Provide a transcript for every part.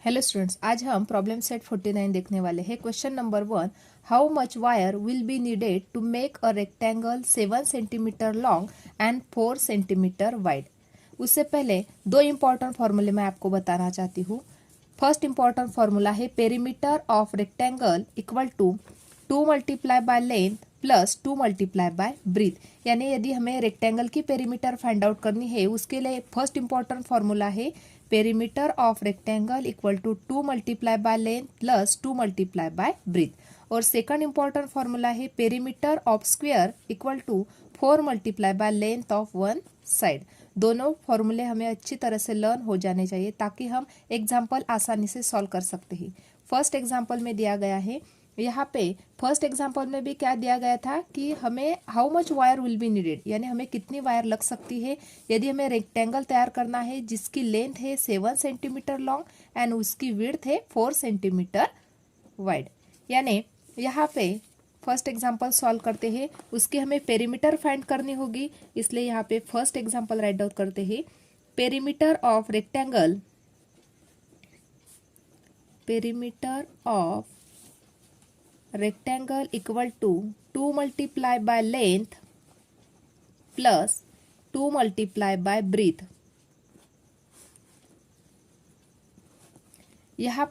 Hello students, आज हम problem set 49 देखने वाले हैं। Question number 1, how much wire will be needed to make a rectangle 7 centimetre long and 4 centimetre wide. उससे पहले दो इंपॉर्टेंट फॉर्मूले मैं आपको बताना चाहती हूँ। फर्स्ट इंपॉर्टेंट फॉर्मूला है perimeter of rectangle equal to 2 multiply by length plus 2 multiply by breadth. यानी यदि हमें रेक्टेंगल की पेरीमीटर फाइंड आउट करनी है, उसके लिए फर्स्ट इंपॉर्टेंट फॉर्मूला है perimeter of rectangle equal to 2 multiply by length plus 2 multiply by breadth. और सेकंड इंपॉर्टेंट फॉर्मूला है perimeter of square equal to 4 multiply by length of one side. दोनों फॉर्मूले हमें अच्छी तरह से लर्न हो जाने चाहिए ताकि हम एग्जाम्पल आसानी से सॉल्व कर सकते हैं। फर्स्ट एग्जाम्पल में दिया गया है, यहाँ पे फर्स्ट एग्जांपल में भी क्या दिया गया था कि हमें how much wire will be needed, यानी हमें कितनी वायर लग सकती है यदि हमें रेक्टेंगल तैयार करना है जिसकी लेंथ है 7 सेंटीमीटर लॉन्ग एंड उसकी विड्थ है 4 सेंटीमीटर वाइड। यानी यहाँ पे फर्स्ट एग्जांपल सॉल्व करते हैं, उसकी हमें पेरीमीटर फाइंड करनी होगी। इसलिए यहाँ पे फर्स्ट एग्जांपल राइट डाउन करते हैं, perimeter of rectangle, perimeter of rectangle equal to 2 multiply by length plus 2 multiply by breadth। यहाँ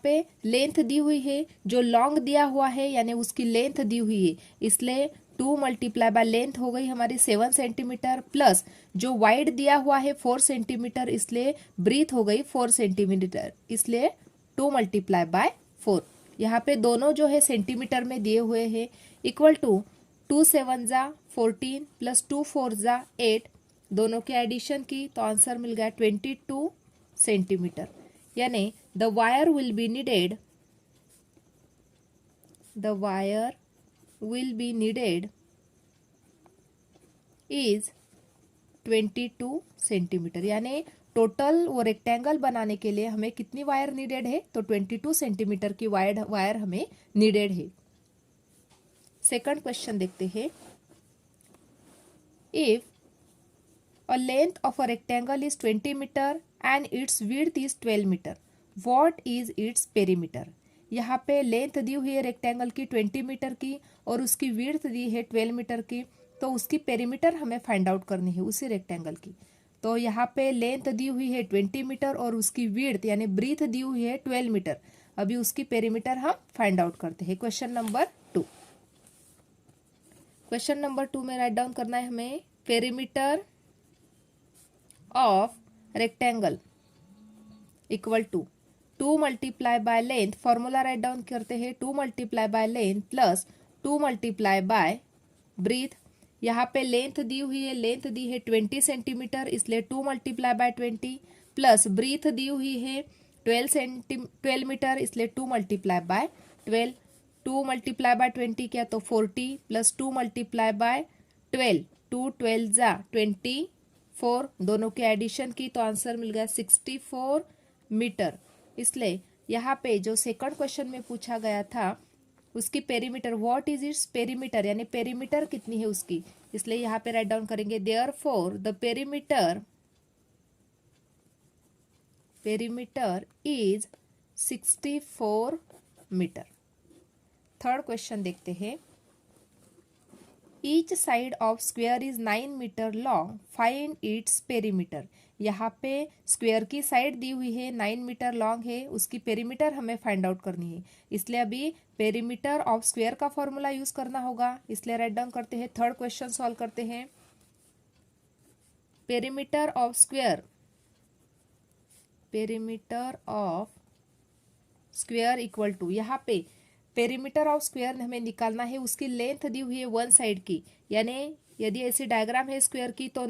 पे लेंथ दी हुई है, जो लॉन्ग दिया हुआ है यानी उसकी लेंथ दी हुई है, इसलिए 2 मल्टीप्लाई बाय लेंथ हो गई हमारी 7 सेंटीमीटर प्लस जो वाइड दिया हुआ है 4 सेंटीमीटर, इसलिए ब्रीथ हो गई 4 सेंटीमीटर, इसलिए 2 मल्टीप्लाई बाय 4। यहाँ पे दोनों जो है सेंटीमीटर में दिए हुए हैं। इक्वल टू 2 7 जा 14 प्लस 2 4 जा 8, दोनों के एडिशन की तो आंसर मिल गया 22 सेंटीमीटर। यानी the wire will be needed, the wire will be needed is 22 centimetre. यानी टोटल वो रेक्टेंगल बनाने के लिए हमें कितनी वायर नीडेड है, तो 22 सेंटीमीटर की वायर हमें नीडेड है। सेकंड क्वेश्चन देखते हैं, if a length of a rectangle is 20 meter and its width is 12 meter, what is its perimeter। यहाँ पे लेंथ दी हुई है रेक्टेंगल की 20 मीटर की और उसकी विड्थ दी है 12 मीटर की, तो उसकी पेरीमीटर हमें फाइंड आउट करनी है उसी रेक्टेंगल की। तो यहाँ पे लेंथ दी हुई है 20 मीटर और उसकी विड्थ यानी ब्रीथ दी हुई है 12 मीटर। अभी उसकी पेरीमीटर हम फाइंड आउट करते हैं। क्वेश्चन नंबर 2, क्वेश्चन नंबर 2 में राइट डाउन करना है हमें perimeter of rectangle equal to 2 multiply by length, formula right down करते हैं 2 multiply by length plus 2 multiply by breadth. यहाँ पे लेंथ दी हुई है, लेंथ दी है 20 सेंटीमीटर, इसलिए 2 मल्टीप्लाई बाय 20 प्लस ब्रीथ दी हुई है 12 मीटर, इसलिए 2 मल्टीप्लाई बाय 12। 2 मल्टीप्लाई बाय 20 किया तो 40 प्लस 2 मल्टीप्लाई बाय 12, 2 12 जा 24, दोनों के एडिशन की तो आंसर मिल गया 64 मीटर। इसलिए यहाँ पे जो सेकंड क्वेश्चन में पूछा गया था उसकी perimeter, what is its perimeter, यानी पेरीमीटर कितनी है उसकी, इसलिए यहाँ पे राइट डाउन करेंगे therefore the perimeter is 64 metre. Third question देखते हैं, each side of square is 9 metre long, find its perimeter. यहाँ पे स्क्वेयर की साइड दी हुई है 9 मीटर लॉन्ग है, उसकी पेरीमीटर हमें फाइंड आउट करनी है, इसलिए अभी पेरीमीटर ऑफ स्क्वेयर का फॉर्मूला यूज करना होगा। इसलिए राइट डाउन करते हैं, थर्ड क्वेश्चन सॉल्व करते हैं। Perimeter of square, perimeter of square equal to, यहाँ पे पेरीमीटर ऑफ स्क्वायर हमें निकालना है, उसकी लेंथ दी हुई है वन साइड की, यानी यदि ऐसी डायग्राम है स्क्वायर की तो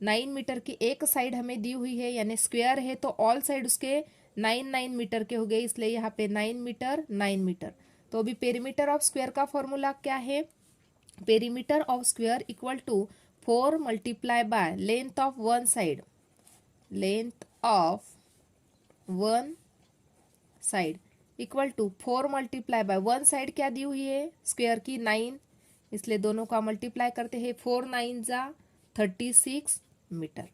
9 मीटर की एक साइड हमें दी हुई है, यानी स्क्वायर है तो ऑल साइड उसके 9 मीटर के हो गए, इसलिए यहाँ पे 9 मीटर। तो अभी पेरीमीटर ऑफ स्क्वायर का फॉर्मूला क्या है, perimeter of square equal to 4 multiply by length of one side, length of one side equal to 4 multiply by one side क्या दी हुई है स्क्वायर की 9, इसलिए दोनों का मल्टीप्लाई करते हैं, 4 9 जा 36 मीटर,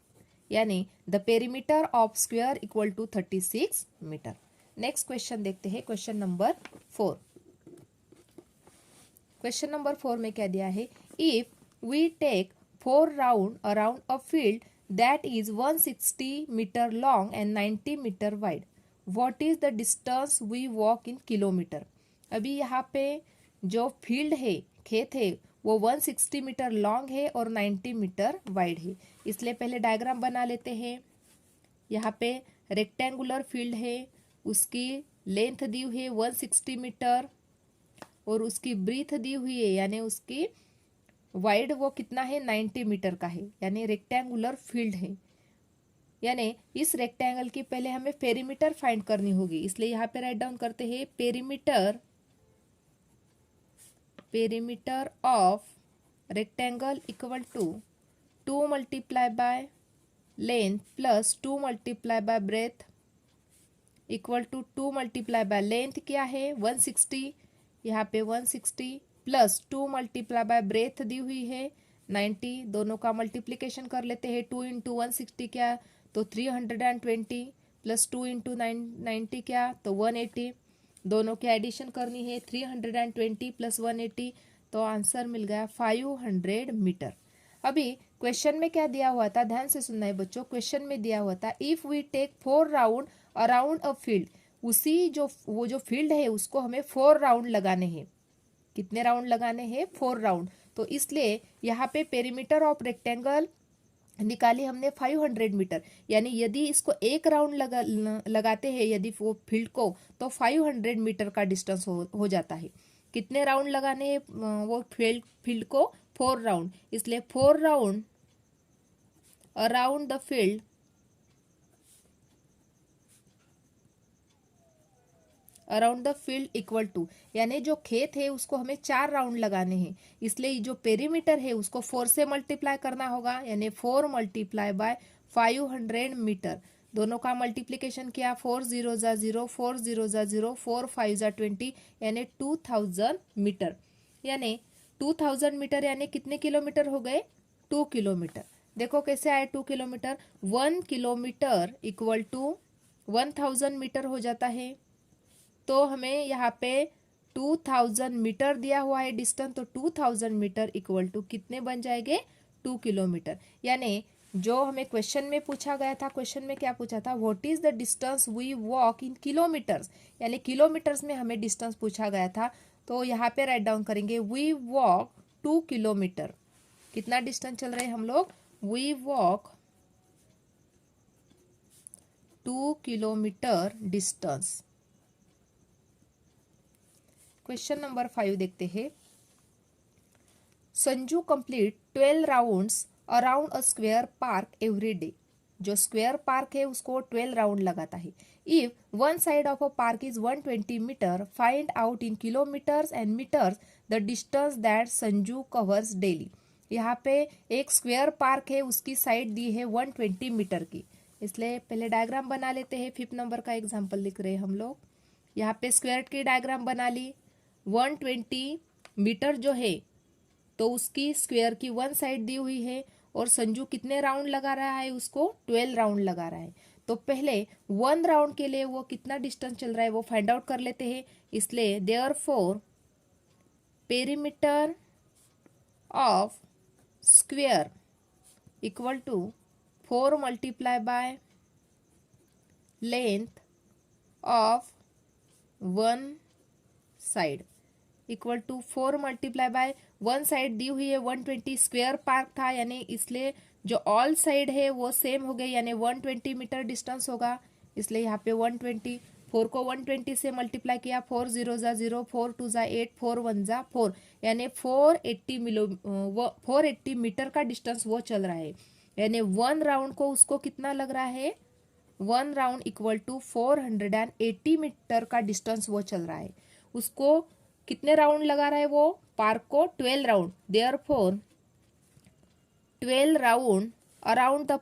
यानी the perimeter of square equal to 36 metre. Next question देखते हैं, क्वेश्चन नंबर 4। क्वेश्चन नंबर 4 में क्या दिया है, if we take 4 round around a field that is 160 metre long and 90 metre wide, what is the distance we walk in kilometre. अभी यहाँ पे जो फील्ड है, खेत है, वो 160 मीटर लॉन्ग है और 90 मीटर वाइड है। इसलिए पहले डायग्राम बना लेते हैं। यहाँ पे रेक्टेंगुलर फील्ड है, उसकी लेंथ दी हुई है 160 मीटर और उसकी ब्रीथ दी हुई है, यानी उसकी वाइड वो कितना है, 90 मीटर का है, यानी रेक्टेंगुलर फील्ड है। यानी इस रेक्टेंगल की पहले हमें पेरीमीटर फाइंड करनी होगी, इसलिए यहाँ पे राइट डाउन करते हैं perimeter of rectangle equal to 2 multiply by length plus 2 multiply by breadth equal to 2 multiply by length क्या है 160, यहाँ पे 160 प्लस 2 मल्टीप्लाई बाय ब्रेथ दी हुई है 90, दोनों का मल्टीप्लीकेशन कर लेते हैं। 2 इंटू 160 क्या, तो 320 प्लस 2 इंटू 90 क्या, तो 180, दोनों की एडिशन करनी है 320 प्लस 180, तो आंसर मिल गया 500 मीटर। अभी क्वेश्चन में क्या दिया हुआ था, ध्यान से सुनना है बच्चों। क्वेश्चन में दिया हुआ था if we take 4 round around a field, उसी वो जो फील्ड है उसको हमें 4 राउंड लगाने हैं। कितने राउंड लगाने हैं, 4 राउंड। तो इसलिए यहाँ पे पेरीमीटर ऑफ रेक्टेंगल निकाली हमने 500 मीटर, यानी यदि इसको एक राउंड लगाते हैं यदि वो फील्ड को, तो 500 मीटर का डिस्टेंस हो जाता है। कितने राउंड लगाने हैं वो फील्ड को, 4 राउंड, इसलिए 4 round around the field equal to, यानी जो खेत है उसको हमें 4 राउंड लगाने हैं, इसलिए जो पेरीमीटर है उसको 4 से मल्टीप्लाई करना होगा, यानी 4 मल्टीप्लाई बाय 500 मीटर। दोनों का मल्टीप्लीकेशन किया, 4 0 जा 0, 4 0 जा 0, 4 5 जा 20, यानी 2000 मीटर। यानी 2000 मीटर यानी कितने किलोमीटर हो गए, 2 किलोमीटर। देखो कैसे आए 2 kilometre, 1 kilometre equal to 1000 metre हो जाता है। तो हमें यहाँ पे 2000 मीटर दिया हुआ है डिस्टेंस, तो 2000 मीटर इक्वल टू कितने बन जाएंगे, 2 किलोमीटर। यानी जो हमें क्वेश्चन में पूछा गया था, क्वेश्चन में क्या पूछा था, what is the distance we walk in kilometres, यानी किलोमीटर्स में हमें डिस्टेंस पूछा गया था। तो यहाँ पे राइट डाउन करेंगे वी वॉक 2 किलोमीटर। कितना डिस्टेंस चल रहे हैं हम लोग, we walk 2 kilometre distance. Question number 5 देखते हैं। Sanju complete 12 rounds around a square park every day. जो स्क्वायर पार्क है उसको 12 राउंड लगाता है। If one side of a park is 120 metre, find out in kilometres and metres the distance that Sanju covers daily. यहाँ पे एक स्क्वायर पार्क है, उसकी साइड दी है 120 मीटर की, इसलिए पहले डायग्राम बना लेते हैं। 5 नंबर का एग्जाम्पल लिख रहे हैं हम लोग। यहाँ पे स्क्वायर की डायग्राम बना ली। 120 मीटर जो है तो उसकी स्क्वायर की 1 साइड दी हुई है, और संजू कितने राउंड लगा रहा है, उसको 12 राउंड लगा रहा है। तो पहले 1 राउंड के लिए वो कितना डिस्टेंस चल रहा है वो फाइंड आउट कर लेते हैं। इसलिए therefore perimeter of square equal to 4 multiply by length of 1 side equal to 4 multiply by 1 side दी हुई है 120, स्क्वायर पार्क था, यानी इसलिए जो ऑल साइड है वो सेम हो गई, यानी 120 मीटर डिस्टेंस होगा। इसलिए यहाँ पे 120, 4 को 120 से मल्टीप्लाई किया, 4 0 जा 0, 4 2 जा 8, 4 1 जा 4, यानी 480 मीटर का डिस्टेंस वो चल रहा है। यानी 1 राउंड को उसको कितना लग रहा है, 1 राउंड इक्वल टू 480 मीटर का डिस्टेंस वो चल रहा है। उसको कितने राउंड लगा रहा है वो, पार्क को 12 round. Therefore 12 round around the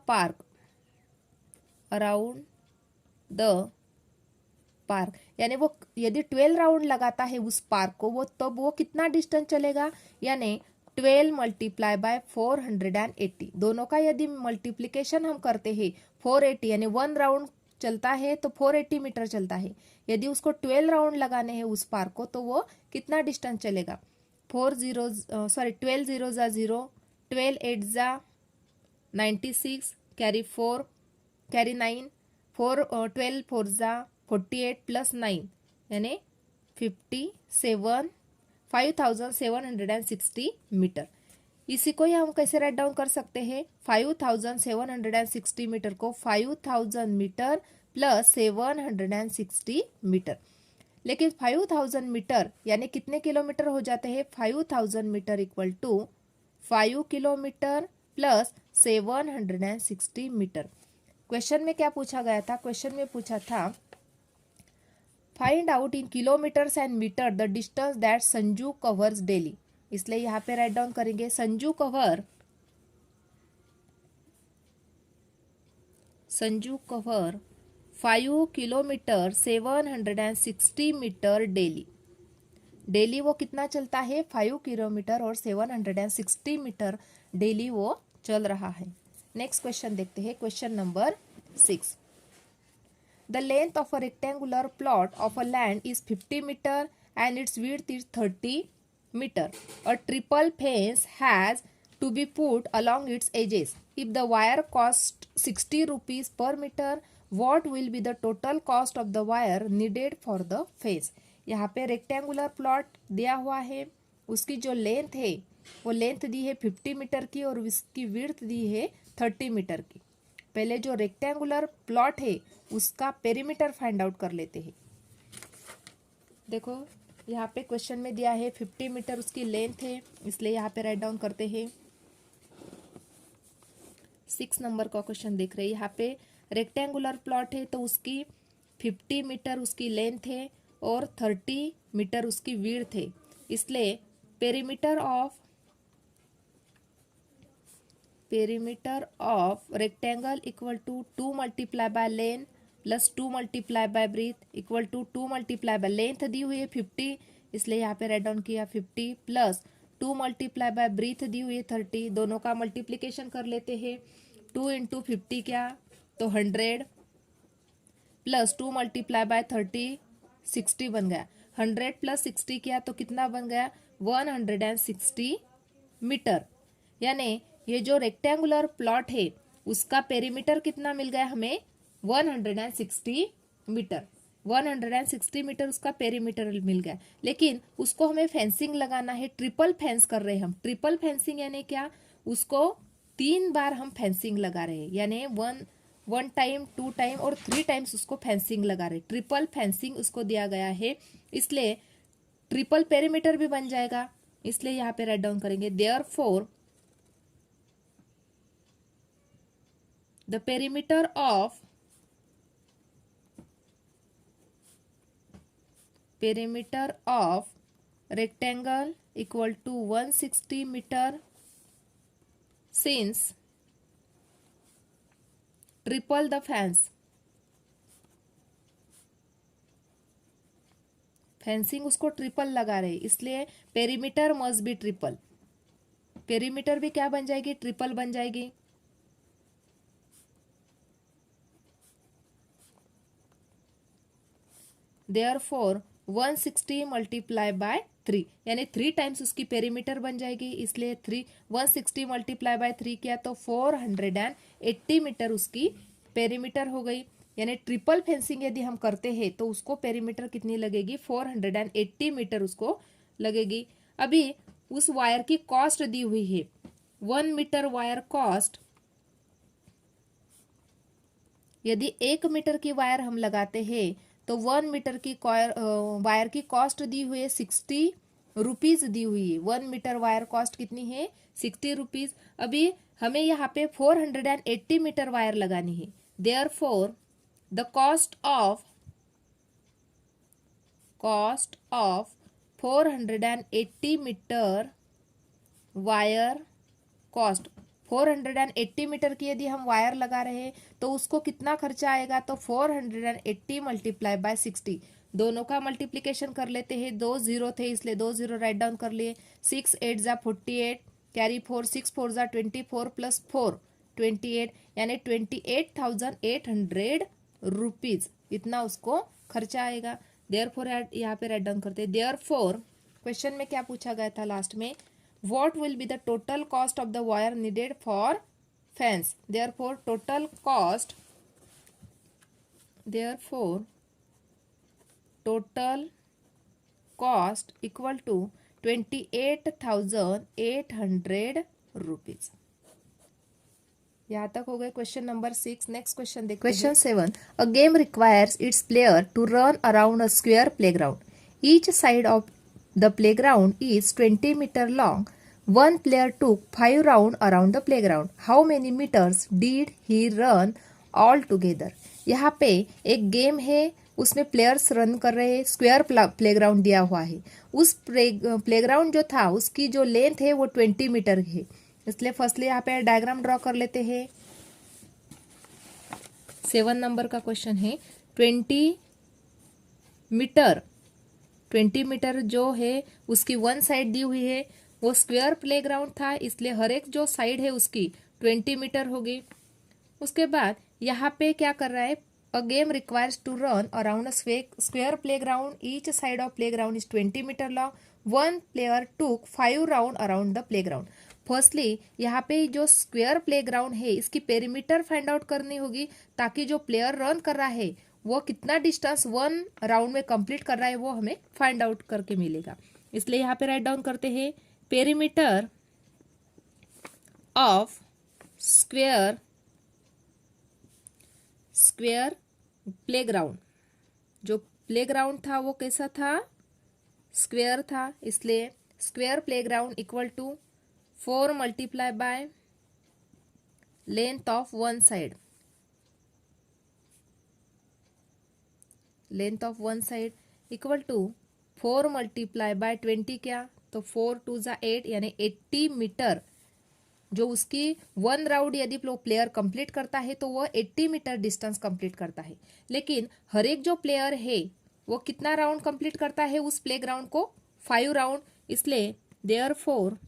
park, यानी वो यदि 12 राउंड लगाता है उस पार्क को, वो तब वो कितना डिस्टेंस चलेगा, यानी 12 मल्टीप्लाई बाय 480। दोनों का यदि मल्टीप्लीकेशन हम करते हैं 480 यानी 1 राउंड चलता है तो 480 मीटर चलता है। यदि उसको 12 राउंड लगाने हैं उस पार को तो वो कितना डिस्टेंस चलेगा? 12 जीरो जा 0, 12 8 जा 96, कैरी 4, कैरी 9, 12 4 जा 48 प्लस 9 यानी 5760 मीटर। इसी को ही हम कैसे राइट डाउन कर सकते हैं? 5760 मीटर को 5000 मीटर प्लस 760 मीटर। लेकिन 5000 मीटर यानी कितने किलोमीटर हो जाते हैं? 5000 metre equal to 5 kilometre plus 760 metre. Question में क्या पूछा गया था? क्वेश्चन में पूछा था find out in kilometres and metre the distance that Sanju covers daily. इसलिए यहाँ पे राइट डाउन करेंगे Sanju cover 5 kilometre 760 metre daily. Daily वो कितना चलता है? 5 किलोमीटर और 760 मीटर डेली वो चल रहा है। नेक्स्ट क्वेश्चन देखते हैं, question number 6। The length of a rectangular plot of a land is 50 meter and its width is 30 meter. A triple fence has to be put along its edges. If the wire costs 60 rupees per meter, what will be the total cost of the wire needed for the fence? यहाँ पे rectangular plot दिया हुआ है, उसकी जो length है वो length दी है 50 मीटर की और उसकी विड्थ दी है 30 मीटर की। पहले जो रेक्टेंगुलर प्लॉट है उसका पेरीमीटर फाइंड आउट कर लेते हैं। देखो यहाँ पे क्वेश्चन में दिया है 50 मीटर उसकी लेंथ है, इसलिए यहाँ पे राइट डाउन करते हैं। 6 नंबर का क्वेश्चन देख रहे हैं। यहाँ पे रेक्टेंगुलर प्लॉट है तो उसकी 50 मीटर उसकी लेंथ है और 30 मीटर उसकी विड्थ है, इसलिए perimeter of rectangle equal to 2 multiply by length plus 2 multiply by breadth equal to 2 multiply by length दी हुई है 50, इसलिए यहाँ पे राइट डाउन किया 50 प्लस 2 मल्टीप्लाई बाय ब्रीथ दी हुई है 30। दोनों का मल्टीप्लीकेशन कर लेते हैं। 2 इंटू 50 क्या तो 100 प्लस 2 मल्टीप्लाई बाय 30 60 बन गया। 100 प्लस 60 क्या तो कितना बन गया? 160 मीटर। यानी ये जो रेक्टेंगुलर प्लॉट है उसका पेरीमीटर कितना मिल गया हमें? 160 मीटर। 160 मीटर उसका पेरीमीटर मिल गया, लेकिन उसको हमें फेंसिंग लगाना है। ट्रिपल फेंस कर रहे हैं हम। ट्रिपल फेंसिंग यानी क्या? उसको 3 बार हम फेंसिंग लगा रहे हैं, यानी 1 टाइम 2 टाइम और 3 टाइम्स उसको फेंसिंग लगा रहे। ट्रिपल फेंसिंग उसको दिया गया है, इसलिए ट्रिपल पेरीमीटर भी बन जाएगा। इसलिए यहाँ पे राइट डाउन करेंगे therefore the perimeter of rectangle equal to 160 meter since triple the fence। Fencing उसको ट्रिपल लगा रहे, इसलिए perimeter must be triple. Perimeter भी क्या बन जाएगी? ट्रिपल बन जाएगी। Therefore 160 मल्टीप्लाई बाय 3 यानी 3 टाइम्स उसकी पेरीमीटर बन जाएगी, इसलिए 160 मल्टीप्लाई बाय 3 किया तो 480 मीटर उसकी पेरीमीटर हो गई। यानी ट्रिपल फेंसिंग यदि हम करते हैं तो उसको पेरीमीटर कितनी लगेगी? 480 मीटर उसको लगेगी। अभी उस वायर की कॉस्ट दी हुई है 1 मीटर वायर कॉस्ट। यदि 1 मीटर की वायर हम लगाते हैं तो 1 मीटर की वायर की कॉस्ट दी हुई है 60 रुपीज दी हुई है। 1 मीटर वायर कॉस्ट कितनी है? 60 रुपीज। अभी हमें यहाँ पे 480 मीटर वायर लगानी है। Therefore the cost of 480 metre wire cost 480 metre की यदि हम वायर लगा रहे हैं तो उसको कितना खर्चा आएगा? तो 480 मल्टीप्लाई बाय 60। दोनों का मल्टीप्लीकेशन कर लेते हैं, 2 0 थे इसलिए 2 0 राइट डाउन कर लिए। 6 8 जा 48, कैरी 4, 6 4 जा 24 प्लस 4 28, यानी 28,800 रुपीज इतना उसको खर्चा आएगा। देयरफॉर यहाँ पे राइट डाउन करते हैं। देयरफॉर क्वेश्चन में क्या पूछा गया था लास्ट में, what will be the total cost of the wire needed for fans. Therefore total cost, therefore total cost equal to 28,800 rupees. यहाँ तक हो गए क्वेश्चन नंबर 6। नेक्स्ट क्वेश्चन देखते हैं। Question 7, a game requires its player to run around a square playground. Each side of the playground is 20 metre long. One player took 5 rounds around the playground. How many meters did he run all together? यहाँ पे एक game है, उसमें players run कर रहे हैं, square playground दिया हुआ है। उस प्लेग्राउंड जो था उसकी जो लेंथ है वो 20 मीटर है। इसलिए फर्स्टली यहाँ पे डायग्राम ड्रॉ कर लेते हैं। 7 नंबर का क्वेश्चन है। 20 मीटर जो है उसकी वन साइड दी हुई है, वो स्क्वायर प्लेग्राउंड था इसलिए हर एक जो साइड है उसकी 20 मीटर होगी। उसके बाद यहाँ पे क्या कर रहा है, a game requires to run around a square playground. Each side of playground is 20 metre long. One player took 5 round around the playground. Firstly यहाँ पे जो स्क्वायर प्लेग्राउंड है इसकी पेरीमीटर फाइंड आउट करनी होगी, ताकि जो प्लेयर रन कर रहा है वो कितना डिस्टेंस 1 राउंड में कंप्लीट कर रहा है वो हमें फाइंड आउट करके मिलेगा। इसलिए यहाँ पे राइट डाउन करते हैं, पेरीमीटर ऑफ स्क्वायर प्लेग्राउंड। जो प्लेग्राउंड था वो कैसा था, स्क्वायर था, इसलिए square playground equal to 4 multiply by length of one side. Length of one side equal to 4 multiply by 20, क्या तो 4 2 जा 8 यानी 80 मीटर। जो उसकी 1 राउंड यदि प्लेयर कंप्लीट करता है तो वह 80 मीटर डिस्टेंस कंप्लीट करता है। लेकिन हर एक जो प्लेयर है वो कितना राउंड कंप्लीट करता है उस प्लेग्राउंड को, 5 राउंड। इसलिए therefore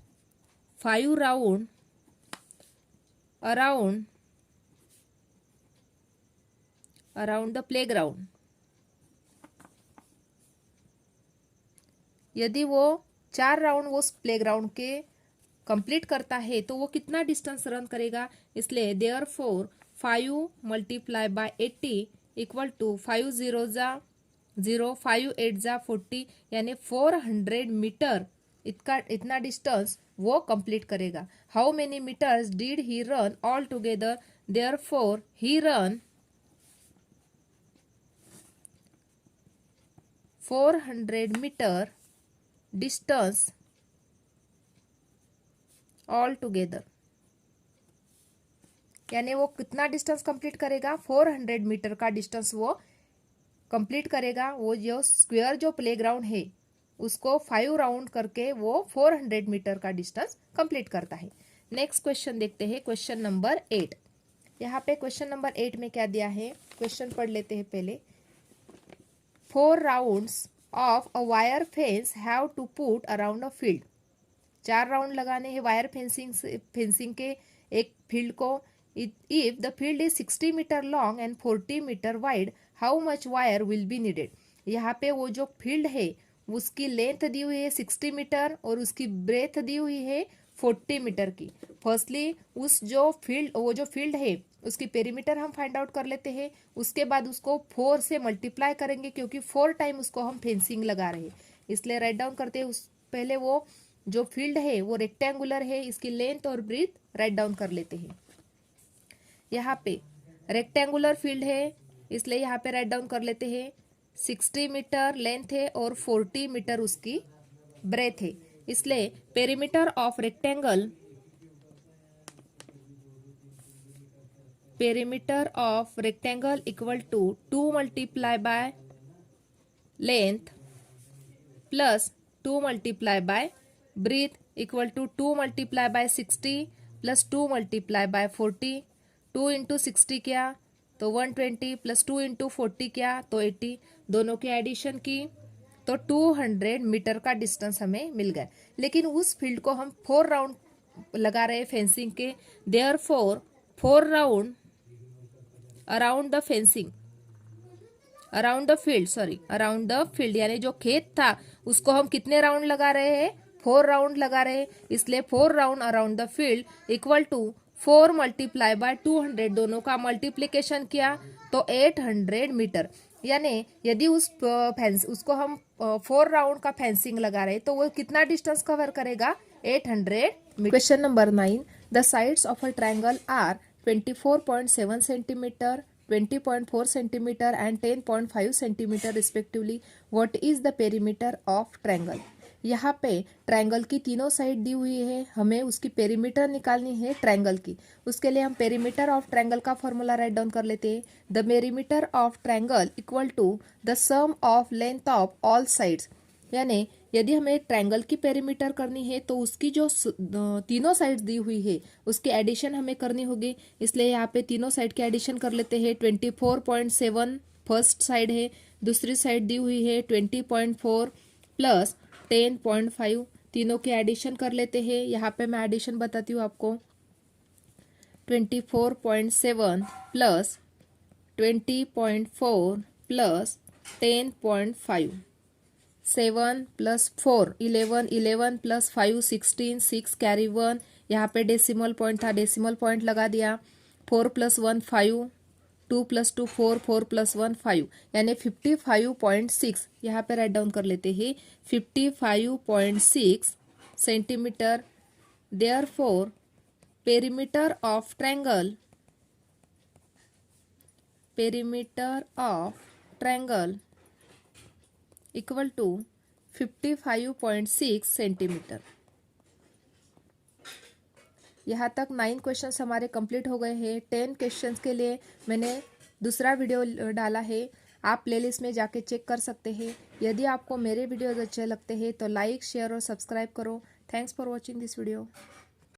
5 round around the playground. यदि वो 4 राउंड वो प्लेग्राउंड के कंप्लीट करता है तो वो कितना डिस्टेंस रन करेगा, इसलिए therefore 5 multiply by 80 equal to 5 0 जा 0, 5 8 जा 40 यानी 400 मीटर इतना डिस्टेंस वो कंप्लीट करेगा। How many metres did he run all together. Therefore he run 400 metre distance all together, यानी वो कितना डिस्टेंस कंप्लीट करेगा, 400 मीटर का डिस्टेंस वो कंप्लीट करेगा। वो जो स्क्वायर जो प्लेग्राउंड है उसको 5 राउंड करके वो 400 मीटर का डिस्टेंस कंप्लीट करता है। नेक्स्ट क्वेश्चन देखते हैं, क्वेश्चन नंबर 8। यहाँ पे क्वेश्चन नंबर 8 में क्या दिया है, क्वेश्चन पढ़ लेते हैं पहले। 4 rounds of a wire fence have to put around a field. 4 round लगाने हैं वायर फेंसिंग के एक फील्ड को। If the field is 60 metre long and 40 metre wide, how much wire will be needed. यहाँ पे वो जो फील्ड है उसकी लेंथ दी हुई है 60 मीटर और उसकी ब्रेथ दी हुई है 40 मीटर की। फर्स्टली वो जो फील्ड है उसकी पेरीमीटर हम फाइंड आउट कर लेते हैं। उसके बाद उसको 4 से मल्टीप्लाई करेंगे, क्योंकि 4 टाइम उसको हम फेंसिंग लगा रहे हैं, इसलिए राइट डाउन करते हैं। पहले वो जो फील्ड है वो रेक्टेंगुलर है, इसकी लेंथ और ब्रीथ राइट डाउन कर लेते हैं। यहाँ पे रेक्टेंगुलर फील्ड है इसलिए यहाँ पे राइट डाउन कर लेते हैं। 60 मीटर लेंथ है और 40 मीटर उसकी ब्रेथ है, इसलिए perimeter of rectangle equal to 2 multiply by length plus 2 multiply by breadth equal to 2 multiply by 60 plus 2 multiply by 40। 2 into 60 क्या तो 120 प्लस 2 इंटू 40 क्या, तो 80, दोनों की एडिशन की तो 200 मीटर का डिस्टेंस हमें मिल गया। लेकिन उस फील्ड को हम 4 राउंड लगा रहे हैं फेंसिंग के, therefore 4 round around the fencing, around the field यानी जो खेत था उसको हम कितने राउंड लगा रहे हैं, 4 राउंड लगा रहे हैं। इसलिए 4 round around the field equal to 4 multiply by 200, दोनों का मल्टीप्लीकेशन किया तो 800 मीटर। यानी यदि उसको हम 4 राउंड का फेंसिंग लगा रहे तो वो कितना डिस्टेंस कवर करेगा, 800 metre. Question number 9, the sides of a triangle are 24.7 centimetre, 20.4 centimeter and 10.5 centimeter respectively. What is the perimeter of triangle? यहाँ पे ट्रायंगल की तीनों साइड दी हुई है, हमें उसकी पेरीमीटर निकालनी है ट्रायंगल की। उसके लिए हम पेरीमीटर ऑफ ट्रायंगल का फॉर्मूला राइट डाउन कर लेते हैं। The perimeter of triangle equal to the sum of length of all sides. यानी यदि हमें ट्रायंगल की पेरीमीटर करनी है तो उसकी जो तीनों साइड्स दी हुई है उसकी एडिशन हमें करनी होगी। इसलिए यहाँ पे तीनों साइड की एडिशन कर लेते हैं। 24.7 फर्स्ट साइड है, दूसरी साइड दी हुई है 20.4 प्लस 10.5, तीनों की एडिशन कर लेते हैं। यहाँ पे मैं एडिशन बताती हूँ आपको। 24.7 plus 20.4 plus 10.5, 7 plus 4 11, 11 plus 5 16, 6 carry 1, यहाँ पे डेसिमल पॉइंट था, डेसिमल पॉइंट लगा दिया। 4 प्लस 1 5, 2 प्लस 2 4, 4 प्लस 1 5, यानी 55.6 यहाँ पे राइट डाउन कर लेते हैं। 55.6 centimetre. Therefore perimeter of triangle equal to 55.6 centimetre. यहाँ तक 9 क्वेश्चंस हमारे कंप्लीट हो गए हैं। 10 क्वेश्चंस के लिए मैंने दूसरा वीडियो डाला है, आप प्लेलिस्ट में जाके चेक कर सकते हैं। यदि आपको मेरे वीडियोज अच्छे लगते हैं तो लाइक, शेयर और सब्सक्राइब करो। Thanks for watching this video.